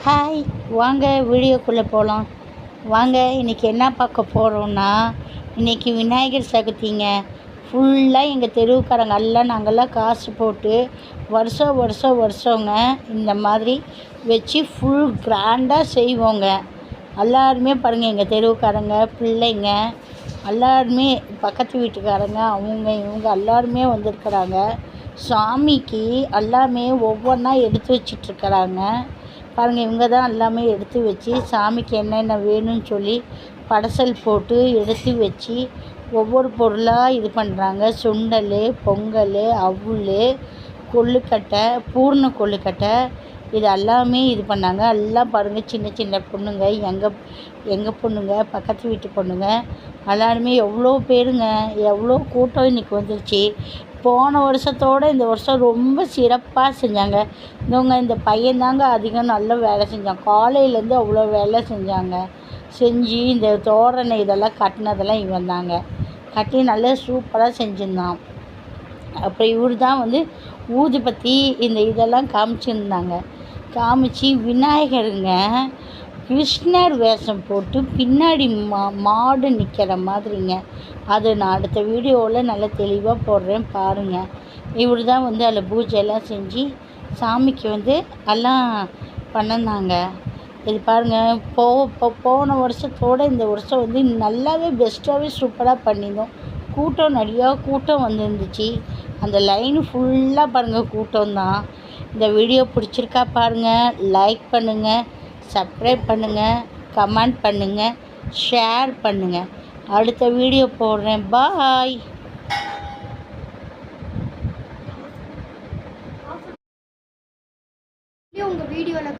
Hi, வாங்க வீடியோக்குள்ளே போகலாம். வாங்க, இன்றைக்கி என்ன பார்க்க போகிறோன்னா, இன்றைக்கி விநாயகர் சதுர்த்திங்க. ஃபுல்லாக எங்கள் தெருவுக்காரங்க எல்லாம் நாங்கள்லாம் காசு போட்டு வருஷங்க இந்த மாதிரி வச்சு ஃபுல் கிராண்டாக செய்வோங்க. எல்லாருமே பாருங்கள், எங்கள் தெருவுக்காரங்க பிள்ளைங்க எல்லாருமே, பக்கத்து வீட்டுக்காரங்க, அவங்க இவங்க எல்லாருமே வந்திருக்கிறாங்க. சாமிக்கு எல்லாமே ஒவ்வொன்றா எடுத்து வச்சிட்ருக்கிறாங்க. பாருங்கள், இவங்க தான் எல்லாமே எடுத்து வச்சு சாமிக்கு என்னென்ன வேணும்னு சொல்லி படசல் போட்டு எடுத்து வச்சு ஒவ்வொரு பொருளாக இது பண்ணுறாங்க. சுண்டல், பொங்கல், அவுள், கொழுக்கட்டை, பூர்ண கொழுக்கட்டை, இது எல்லாமே இது பண்ணாங்க. எல்லாம் பாருங்கள், சின்ன சின்ன பொண்ணுங்க, எங்கள் பொண்ணுங்க, பக்கத்து வீட்டு பொண்ணுங்க எல்லாருமே எவ்வளோ பேருங்க, எவ்வளோ கூட்டம் இன்றைக்கி வந்துருச்சு. போன வருஷத்தோடு இந்த வருஷம் ரொம்ப சிறப்பாக செஞ்சாங்க. இந்த பையன்தாங்க அதிகம் நல்ல வேலை செஞ்சான். காலையிலேருந்து அவ்வளோ வேலை செஞ்சு இந்த தோரணை இதெல்லாம் கட்டினதெல்லாம் இவன் தாங்க. கட்டி நல்லா சூப்பராக செஞ்சுருந்தான். அப்புறம் இவர் தான் ஊதுபத்தி இந்த இதெல்லாம் காமிச்சு விநாயகருங்க கிருஷ்ணர் வேஷம் போட்டு பின்னாடி மாடு நிற்கிற மாதிரிங்க. அது நான் அடுத்த வீடியோவில் நல்லா தெளிவாக போடுறேன் பாருங்கள். இவர் தான் அதில் பூஜையெல்லாம் செஞ்சு சாமிக்கு எல்லாம் பண்ணினாங்க. இது பாருங்கள், போன வருஷத்தோடு இந்த வருஷம் நல்லாவே பெஸ்ட்டாகவே சூப்பராக பண்ணியிருந்தோம். கூட்டம் நிறையா கூட்டம் வந்துருந்துச்சு. அந்த லைன் ஃபுல்லாக பாருங்கள் கூட்டம்தான். இந்த வீடியோ பிடிச்சிருக்கா பாருங்கள், லைக் பண்ணுங்கள், சப்ஸ்கிரைப் பண்ணுங்கள், கமெண்ட் பண்ணுங்கள், ஷேர் பண்ணுங்கள். அடுத்த வீடியோ போடுறேன். பாய். உங்கள் வீடியோவில்